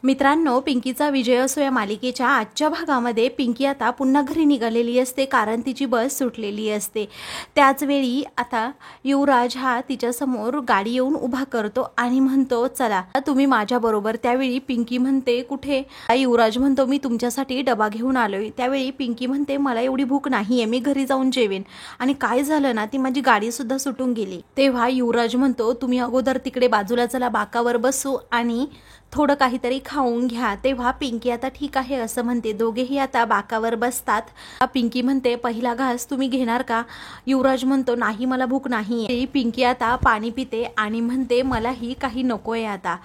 मित्रांनो, पिंकीचा विजय असो या मालिकेच्या आजच्या भागामध्ये पिंकी आता पुन्हा घरी निघालेली असते, कारण तिची बस सुटलेली असते। त्याच वेळी आता युवराज हा तिच्यासमोर गाडी येऊन उभा करतो आणि म्हणतो, चला तुम्ही माझ्याबरोबर। त्यावेळी पिंकी म्हणते, कुठे? युवराज म्हणतो, मी तुमच्यासाठी डबा घेऊन आलोय। त्यावेळी पिंकी म्हणते, मला एवढी भूक नाहीये, मी घरी जाऊन जेवेन। आणि काय झालं ना, ती माझी गाडी सुद्धा सुटून गेली। तेव्हा युवराज म्हणतो, तुम्ही अगोदर तिकडे बाजूला चला, बाकावर बसू आणि थोडं काहीतरी खाऊन घ्या। तेव्हा पिंकी आता ठीक आहे असं म्हणते। दोघेही आता बाकावर बसतात। पिंकी म्हणते, पहिला घास तुम्ही घेणार का? युवराज म्हणतो, नाही मला भूक नाहीये। पिंकी आता पाणी पिते आणि म्हणते, मलाही काही नकोय आता।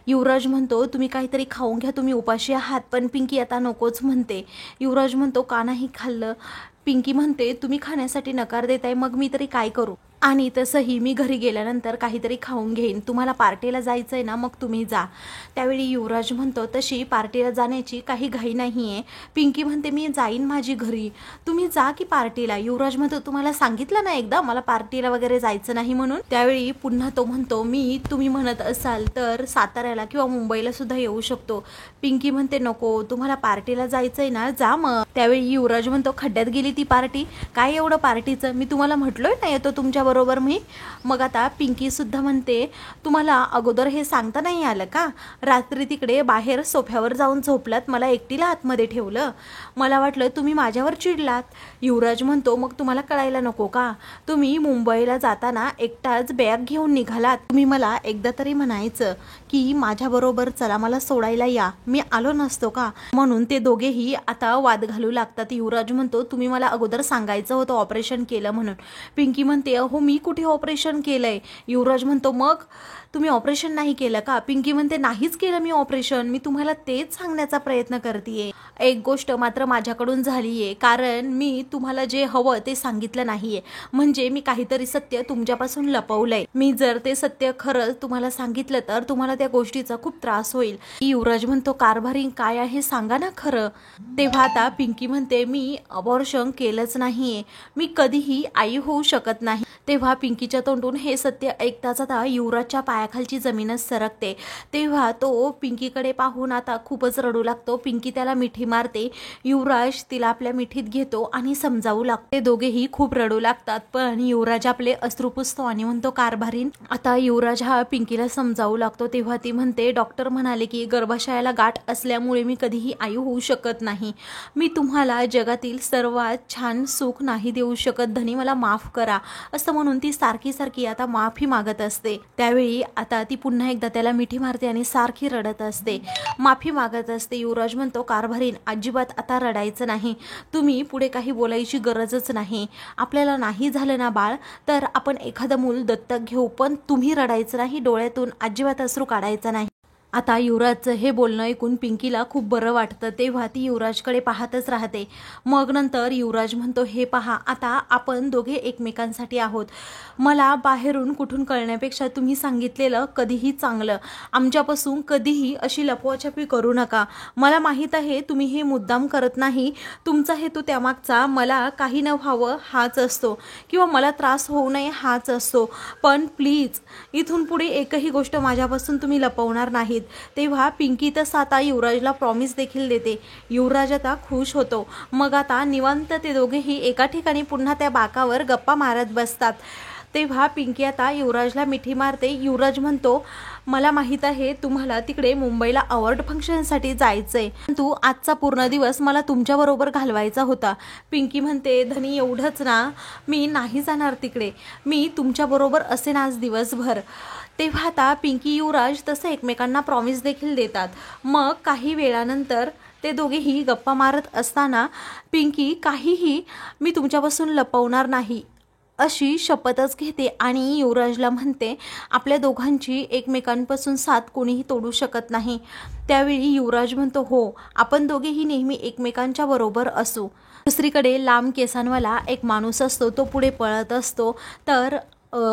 युवराज म्हणतो, तुम्ही काहीतरी खाऊन घ्या, तुम्ही उपाशी आहात। पण पिंकी आता नकोच म्हणते। युवराज म्हणतो, का नाही खाल्लं? पिंकी म्हणते, तुम्ही खाण्यासाठी नकार देताय, मग मी तरी काय करू? आणि तसंही मी घरी गेल्यानंतर काहीतरी खाऊन घेईन। तुम्हाला पार्टीला जायचंय ना, मग तुम्ही जा। त्यावेळी युवराज म्हणतो, तशी पार्टीला जाण्याची काही घाई नाहीये। पिंकी म्हणते, मी जाईन माझी घरी, तुम्ही जा की पार्टीला। युवराज म्हणतो, तुम्हाला सांगितलं ना एकदा मला पार्टीला वगैरे जायचं नाही म्हणून। त्यावेळी पुन्हा तो म्हणतो, मी तुम्ही म्हणत असाल तर साताऱ्याला किंवा मुंबईला सुद्धा येऊ शकतो। पिंकी म्हणते, नको, तुम्हाला पार्टीला जायचंय ना, जा मग। त्यावेळी युवराज म्हणतो, खड्ड्यात गेली ती पार्टी, काय एवढं पार्टीचं? मी तुम्हाला म्हटलोय ना येतो तुमच्या बरोबर मी। मग आता पिंकी सुद्धा म्हणते, तुम्हाला अगोदर हे सांगता नाही आलं का? रात्री तिकडे बाहेर सोफ्यावर जाऊन झोपलात, मला एकटीला आतमध्ये ठेवलं, मला वाटलं तुम्ही माझ्यावर चिडलात। युवराज म्हणतो, मग तुम्हाला कळायला नको का? तुम्ही मुंबईला जाताना एकटाच बॅग घेऊन निघालात, तुम्ही मला एकदा तरी म्हणायचं की माझ्याबरोबर चला, मला सोडायला या, मी आलो नसतो का? म्हणून ते दोघेही आता वाद घालू लागतात। युवराज म्हणतो, तुम्ही मला अगोदर सांगायचं होतं ऑपरेशन केलं म्हणून। पिंकी म्हणते, हो मी कुठे ऑपरेशन केलंय? युवराज म्हणतो, मग तुम्ही ऑपरेशन नाही केलं का? पिंकी म्हणते, नाहीच केलं मी ऑपरेशन, मी तुम्हाला तेच सांगण्याचा प्रयत्न करतेय। एक गोष्ट मात्र माझ्याकडून झालीये, कारण मी तुम्हाला जे हवं ते सांगितलं नाहीये, म्हणजे मी काहीतरी सत्य तुमच्यापासून लपवलंय। मी जर ते सत्य खरंच तुम्हाला सांगितलं तर तुम्हाला त्या गोष्टीचा खूप त्रास होईल। युवराज म्हणतो, कारभारी काय आहे सांगा ना खरं। तेव्हा आता पिंकी म्हणते, मी अबॉर्शन केलंच नाहीये, मी कधीही आई होऊ शकत नाही। तेव्हा पिंकीच्या तोंडून हे सत्य ऐकताच आता युवराजच्या पायाखालची जमीनच सरकते। तेव्हा तो पिंकीकडे पाहून आता खूपच रडू लागतो। पिंकी त्याला मिठी मारते, युवराज तिला आपल्या मिठीत घेतो आणि समजावू लागते। दोघेही खूप रडू लागतात, पण युवराज आपले अश्रू पुसतो आणि म्हणतो, कारभारीन। आता युवराज हा पिंकीला समजावू लागतो। तेव्हा ती म्हणते, डॉक्टर म्हणाले की गर्भाशयाला गाठ असल्यामुळे मी कधीही आई होऊ शकत नाही, मी तुम्हाला जगातील सर्वात छान सुख नाही देऊ शकत, धनी मला माफ करा, असं म्हणून ती सारखी सारखी आता माफी मागत असते। त्यावेळी आता ती पुन्हा एकदा त्याला मिठी मारते आणि सारखी रडत असते, माफी मागत असते। युवराज म्हणतो, कारभारीन अजिबात आता रडायचं नाही, तुम्ही पुढे काही बोलायची गरजच नाही, आपल्याला नाही झालं ना बाळ तर आपण एखादं मूल दत्तक घेऊ, पण तुम्ही रडायचं नाही, डोळ्यातून अजिबात अश्रू काढायचा नाही। आता युवराजचं हे बोलणं ऐकून पिंकीला खूप बरं वाटतं। तेव्हा ती युवराजकडे पाहतच राहते। मग नंतर युवराज म्हणतो, हे पहा, आता आपण दोघे एकमेकांसाठी आहोत, मला बाहेरून कुठून कळण्यापेक्षा तुम्ही सांगितलेलं कधीही चांगलं, आमच्यापासून कधीही अशी लपवाछपी करू नका। मला माहीत आहे तुम्ही हे मुद्दाम करत नाही, तुमचा हेतू त्यामागचा मला काही न व्हावं हाच असतो, किंवा मला त्रास होऊ नये हाच असतो, पण प्लीज इथून पुढे एकही गोष्ट माझ्यापासून तुम्ही लपवणार नाहीत। तेव्हा पिंकी तसं आता युवराजला प्रॉमिस देखील देते। युवराज आता खुश होतो। मग आता निवांत ते दोघेही एका ठिकाणी पुन्हा त्या बाकावर गप्पा मारत बसतात। तेव्हा पिंकी आता युवराजला मिठी मारते। युवराज म्हणतो, मला माहीत आहे तुम्हाला तिकडे मुंबईला अवॉर्ड फंक्शनसाठी जायचंय, परंतु आजचा पूर्ण दिवस मला तुमच्याबरोबर घालवायचा होता। पिंकी म्हणते, धनी एवढंच ना, मी नाही जाणार तिकडे, मी तुमच्याबरोबर असेन आज दिवसभर। तेव्हा आता पिंकी युवराज तसं एकमेकांना प्रॉमिस देखील देतात। मग काही वेळानंतर ते दोघेही गप्पा मारत असताना पिंकी काहीही मी तुमच्यापासून लपवणार नाही अशी शपथच घेते आणि युवराजला म्हणते, आपल्या दोघांची एकमेकांपासून साथ कोणीही तोडू शकत नाही। त्यावेळी युवराज म्हणतो, हो, आपण दोघेही नेहमी एकमेकांच्या बरोबर असू। दुसरीकडे लांब केसांवाला एक माणूस असतो, तो पुढे पळत असतो, तर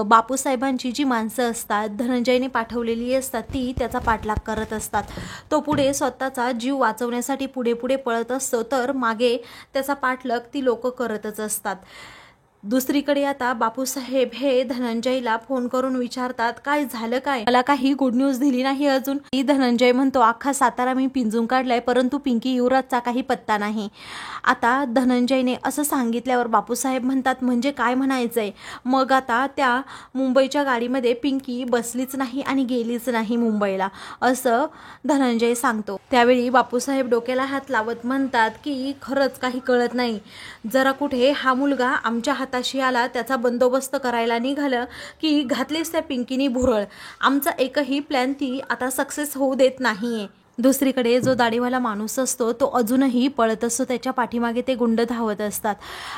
बापूसाहेबांची जी माणसं असतात, धनंजयने पाठवलेली असतात, ती त्याचा पाठलाग करत असतात। तो पुढे स्वतःचा जीव वाचवण्यासाठी पुढे पुढे पळत असतो, तर मागे त्याचा पाठलाग ती लोक करतच असतात। दुसरीकडे आता बापूसाहेब हे धनंजयला फोन करून विचारतात, काय झालं काय, मला काही गुड न्यूज दिली नाही अजून. धनंजय म्हणतो, अख्खा सातारा मी पिंजून काढलाय, परंतु पिंकी युवराजचा काही पत्ता नाही. आता धनंजयने असं सांगितल्यावर बापूसाहेब म्हणतात, म्हणजे काय म्हणायचंय? मग आता त्या मुंबईच्या गाडीमध्ये पिंकी बसलीच नाही आणि गेलीच नाही मुंबईला, असं धनंजय सांगतो. त्यावेळी बापूसाहेब डोक्याला हात लावत म्हणतात की खरंच काही कळत नाही. जरा कुठे हा मुलगा आमच्या हाताशी आला, त्याचा बंदोबस्त करायला निघालं की घातलीच त्या पिंकीनी भुरळ. आमचा एकही प्लॅन ती आता सक्सेस होऊ देत नाहीये. दुसरीकडे जो दाढीवाला माणूस असतो तो अजूनही पळत असतो, त्याच्या पाठीमागे ते गुंड धावत असतात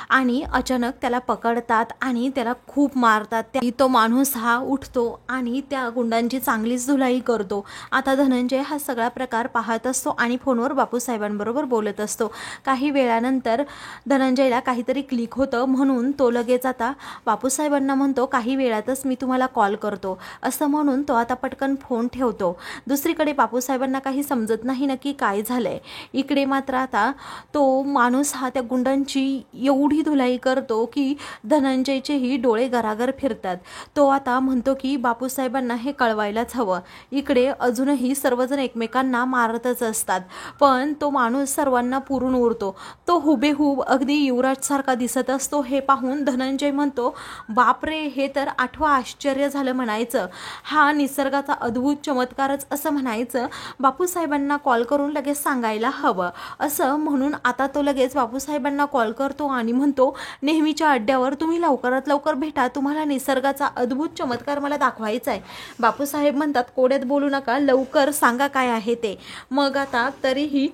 आणि अचानक त्याला पकडतात आणि त्याला खूप मारतात. तो माणूस हा उठतो आणि त्या गुंडांची चांगलीच धुलाई करतो. आता धनंजय हा सगळा प्रकार पाहत असतो आणि फोनवर बापूसाहेबांबरोबर बोलत असतो. काही वेळानंतर धनंजयला काहीतरी क्लिक होतं, म्हणून तो लगेच आता बापूसाहेबांना म्हणतो, काही वेळातच मी तुम्हाला कॉल करतो, असं म्हणून तो आता पटकन फोन ठेवतो. दुसरीकडे बापूसाहेबांना काही समजत नाही नक्की काय झालंय. इकडे मात्र आता तो माणूस हा त्या गुंडांची एवढी धुलाई करतो की धनंजयचेही डोळे गरागर फिरतात. तो आता म्हणतो की बापूसाहेबांना हे कळवायलाच हवं. इकडे अजूनही सर्वजण एकमेकांना मारतच असतात, पण तो माणूस सर्वांना पुरून उरतो. तो हुबेहूब अगदी युवराजसारखा दिसत असतो. हे पाहून धनंजय म्हणतो, बापरे, हे तर आठवं आश्चर्य झालं म्हणायचं, हा निसर्गाचा अद्भुत चमत्कारच असं म्हणायचं. बापूसाहेबांना कॉल करून लगेच सांगायला हवं, असं म्हणून आता तो लगेच बापूसाहेबांना कॉल करतो आणि म्हणतो, नेहमीच्या अड्ड्यावर तुम्ही लवकरात लवकर भेटा, तुम्हाला निसर्गाचा अद्भुत चमत्कार मला दाखवायचा आहे. बापूसाहेब म्हणतात, कोड्यात बोलू नका, लवकर सांगा काय आहे ते. मग आता तरीही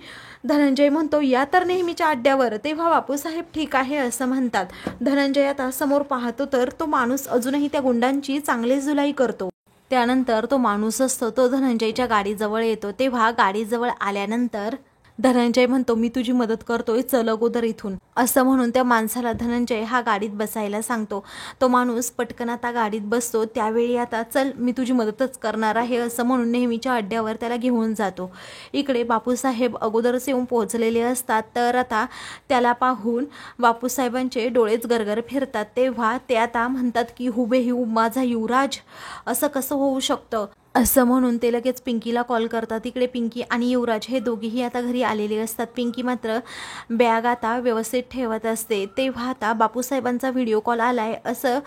धनंजय म्हणतो, या तर नेहमीच्या अड्ड्यावर. तेव्हा बापूसाहेब ठीक आहे असं म्हणतात. धनंजय आता समोर पाहतो तर तो माणूस अजूनही त्या गुंडांची चांगलीच धुलाई करतो. त्यानंतर तो माणूस असतो तो धनंजयच्या गाडीजवळ येतो. तेव्हा गाडीजवळ आल्यानंतर धनंजय म्हणतो, मी तुझी मदत करतोय, चल अगोदर इथून, असं म्हणून त्या माणसाला धनंजय हा गाडीत बसायला सांगतो. तो माणूस पटकन आता गाडीत बसतो. त्यावेळी आता चल मी तुझी मदतच करणार आहे असं म्हणून नेहमीच्या अड्ड्यावर त्याला घेऊन जातो. इकडे बापूसाहेब अगोदरच येऊन पोहोचलेले असतात, तर आता त्याला पाहून बापूसाहेबांचे डोळेच गरगर फिरतात. तेव्हा ते आता म्हणतात की हुबेहूब माझा युवराज, असं कसं होऊ शकतं, असं म्हणून ते लगेच पिंकीला कॉल करतात. इकडे पिंकी आणि युवराज हे दोघेही आता घरी आलेले असतात. पिंकी मात्र बॅग आता व्यवस्थित ठेवत असते. तेव्हा आता बापूसाहेबांचा व्हिडिओ कॉल आलाय असं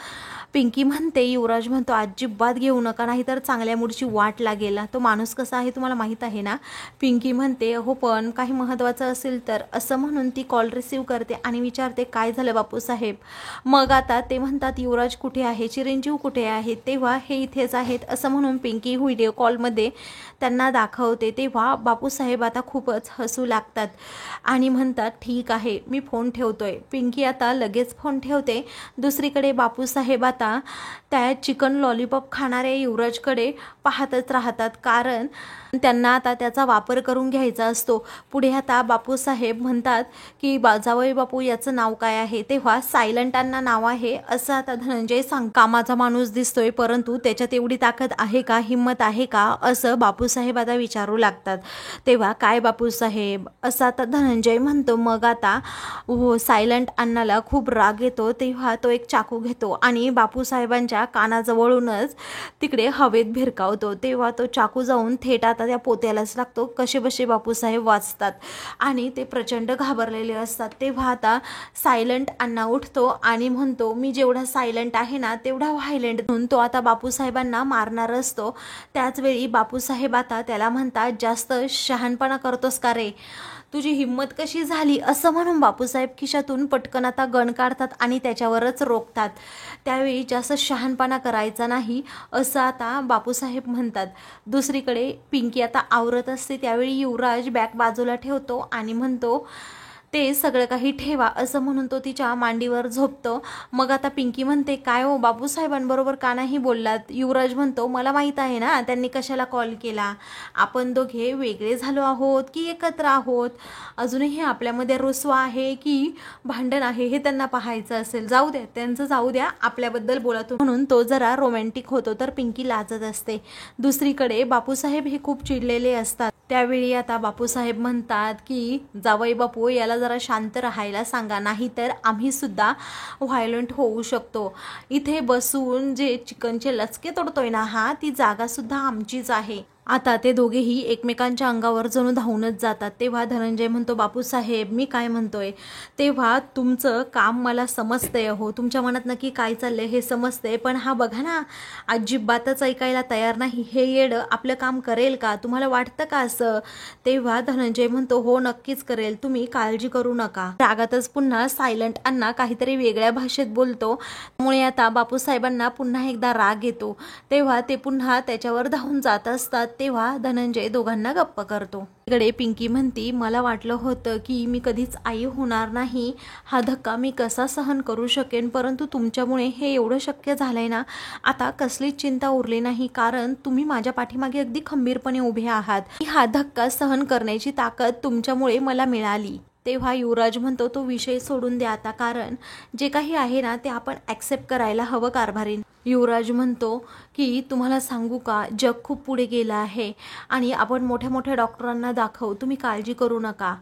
पिंकी म्हणते. युवराज म्हणतो, अजिबात घेऊ नका, नाहीतर चांगल्या मूडची वाट लागेल. तो माणूस कसा आहे तुम्हाला माहीत आहे ना. पिंकी म्हणते, हो पण काही महत्त्वाचं असेल तर, असं म्हणून ती कॉल रिसीव्ह करते आणि विचारते, काय झालं बापूसाहेब. मग आता ते म्हणतात, युवराज कुठे आहे, चिरंजीव कुठे आहे. तेव्हा हे इथेच आहेत असं म्हणून पिंकी व्हिडिओ कॉलमध्ये त्यांना दाखवते. तेव्हा बापूसाहेब आता खूपच हसू लागतात आणि म्हणतात, ठीक आहे मी फोन ठेवतोय. पिंकी आता लगेच फोन ठेवते. दुसरीकडे बापूसाहेब आता त्या चिकन लॉलीपॉप खाणाऱ्या युवराजकडे पाहतच राहतात, कारण त्यांना आता त्याचा वापर करून घ्यायचा असतो. पुढे आता बापूसाहेब म्हणतात की जावई बापू याचं नाव काय आहे. तेव्हा सायलंट अण्णा नाव आहे असं आता धनंजय सांग. कामाचा माणूस दिसतोय, परंतु त्याच्यात एवढी ताकद आहे का, हिंमत आहे का, असं बापूसाहेब आता विचारू लागतात. तेव्हा काय बापूसाहेब, असं आता धनंजय म्हणतो. मग आता सायलंट अण्णाला खूप राग येतो. तेव्हा तो एक चाकू घेतो आणि बापूसाहेबांच्या कानाजवळूनच तिकडे हवेत भिरकावतो. तेव्हा तो चाकू जाऊन थेट आता त्या पोत्यालाच लागतो. कसे बसे बापूसाहेब वाचतात आणि ते प्रचंड घाबरलेले असतात. तेव्हा आता सायलंट अण्णा उठतो आणि म्हणतो, मी जेवढा सायलंट आहे ना तेवढा व्हायलेंट, म्हणून तो आता बापूसाहेबांना मारणार असतो. त्याच वेळी बापूसाहेब आता त्याला म्हणतात, जास्त शहाणपणा करतोस का रे, तुझी हिंमत कशी झाली, असं म्हणून बापूसाहेब खिशातून पटकन आता गन काढतात आणि त्याच्यावरच रोखतात. त्यावेळी जास्त शहाणपणा करायचा नाही असं आता बापूसाहेब म्हणतात. दुसरीकडे पिंकी आता आवरत असते. त्यावेळी युवराज बॅग बाजूला ठेवतो आणि म्हणतो, ते सगळं काही ठेवा, असं म्हणून तो तिच्या मांडीवर झोपतो. मग आता पिंकी म्हणते, काय हो बापूसाहेबांबरोबर का नाही बोललात. युवराज म्हणतो, मला माहीत आहे ना त्यांनी कशाला कॉल केला, आपण दोघे वेगळे झालो आहोत की एकत्र आहोत, अजूनही आपल्यामध्ये रुसवा आहे की भांडण आहे हे त्यांना पाहायचं असेल, जाऊ द्या त्यांचं, जाऊ द्या, आपल्याबद्दल बोला तुम्ही, म्हणून तो जरा रोमॅन्टिक होतो. तर पिंकी लाजत असते. दुसरीकडे बापूसाहेब हे खूप चिडलेले असतात. त्यावेळी आता बापूसाहेब म्हणतात की जावई बापू याला जरा शांत राहायला सांगा, नाहीतर आम्ही सुद्धा व्हायलंट होऊ शकतो. इथे बसून जे चिकनचे लचके तोडतोय ना हा, ती जागा सुद्धा आमचीच आहे. आता ते दोघेही एकमेकांच्या अंगावर जणू धावूनच जातात. तेव्हा धनंजय म्हणतो, बापूसाहेब मी काय म्हणतोय, तेव्हा तुमचं काम मला समजतंय हो, तुमच्या मनात नक्की काय चाललंय हे समजतंय, पण हा बघा ना अजिबातच ऐकायला तयार नाही. हे येडं आपलं काम करेल का, तुम्हाला वाटतं का असं? तेव्हा धनंजय म्हणतो, हो नक्कीच करेल, तुम्ही काळजी करू नका. रागातच पुन्हा सायलंट अण्णा काहीतरी वेगळ्या भाषेत बोलतो. त्यामुळे आता बापूसाहेबांना पुन्हा एकदा राग येतो. तेव्हा ते पुन्हा त्याच्यावर धावून जात असतात. तेव्हा धनंजय दोघांना गप्प करतो. इकडे पिंकी म्हणती, मला वाटलं होतं की मी कधीच आई होणार नाही, हा धक्का मी कसा सहन करू शकेन, परंतु तुमच्यामुळे हे एवढं शक्य झालंय ना, आता कसलीच चिंता उरली नाही, कारण तुम्ही माझ्या पाठीमागे अगदी खंबीरपणे उभे आहात. हा धक्का सहन करण्याची ताकद तुमच्यामुळे मला मिळाली. तेव्हा युवराज म्हणतो, तो विषय सोडून द्या आता, कारण जे काही आहे ना ते आपण ॲक्सेप्ट करायला हवं कारभारीन. युवराज म्हणतो की तुम्हाला सांगू का, जग खूप पुढे गेलं आहे आणि आपण मोठ्या मोठ्या डॉक्टरांना दाखवू, तुम्ही काळजी करू नका.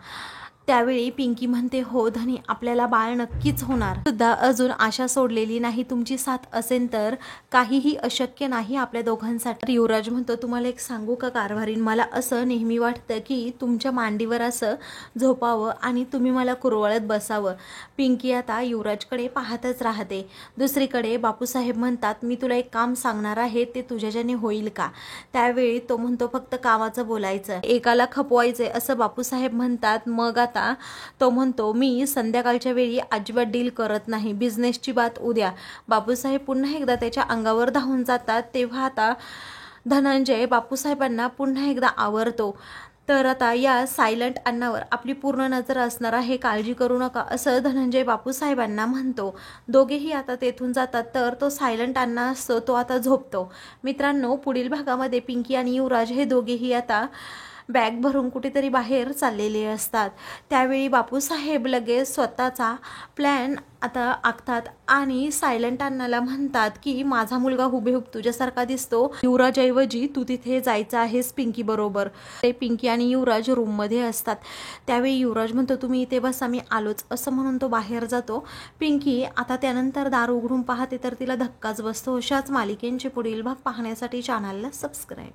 त्यावेळी पिंकी म्हणते, हो धनी, आपल्याला बाळ नक्कीच होणार. सुद्धा अजून आशा सोडलेली नाही, तुमची साथ असेल तर काहीही अशक्य नाही आपल्या दोघांसाठी. युवराज म्हणतो, तुम्हाला एक सांगू का कारभारीन, मला असं नेहमी वाटतं की तुमच्या मांडीवर असं झोपावं आणि तुम्ही मला कुरवळत बसावं. पिंकी आता युवराजकडे पाहतच राहते. दुसरीकडे बापूसाहेब म्हणतात, मी तुला एक काम सांगणार आहे, ते तुझ्याच्याने होईल का? त्यावेळी तो म्हणतो, फक्त कामाचं बोलायचं, एकाला खपवायचे असं बापूसाहेब म्हणतात. मग आता तो म्हणतो, मी संध्याकाळच्या वेळी अजिबात डील करत नाही, बिझनेसची बात उद्या. बापूसाहेब पुन्हा एकदा त्याच्या अंगावर धावून जातात. तेव्हा आता धनंजय बापूसाहेबांना पुन्हा एकदा आवरतो. तर आता या सायलंट अण्णावर आपली पूर्ण नजर असणार आहे, काळजी करू नका, असं धनंजय बापूसाहेबांना म्हणतो. दोघेही आता तेथून जातात. तर तो सायलंट अण्णा असतो तो आता झोपतो. मित्रांनो, पुढील भागामध्ये पिंकी आणि युवराज हे दोघेही आता बॅग भरून कुठेतरी बाहेर चाललेले असतात. त्यावेळी बापूसाहेब लगेच स्वतःचा प्लॅन आता आखतात आणि सायलंट अण्णाला म्हणतात की माझा मुलगा हुबेहूब तुझ्यासारखा दिसतो, युवराजऐवजी तू तिथे जायचं आहेस पिंकी बरोबर. ते पिंकी आणि युवराज रूममध्ये असतात. त्यावेळी युवराज म्हणतो, तुम्ही इथे बसा, मी आलोच, असं म्हणून तो बाहेर जातो. पिंकी आता त्यानंतर दार उघडून पाहते तर तिला धक्काच बसतो. अशाच मालिकेंचे पुढील भाग पाहण्यासाठी चॅनलला सबस्क्राईब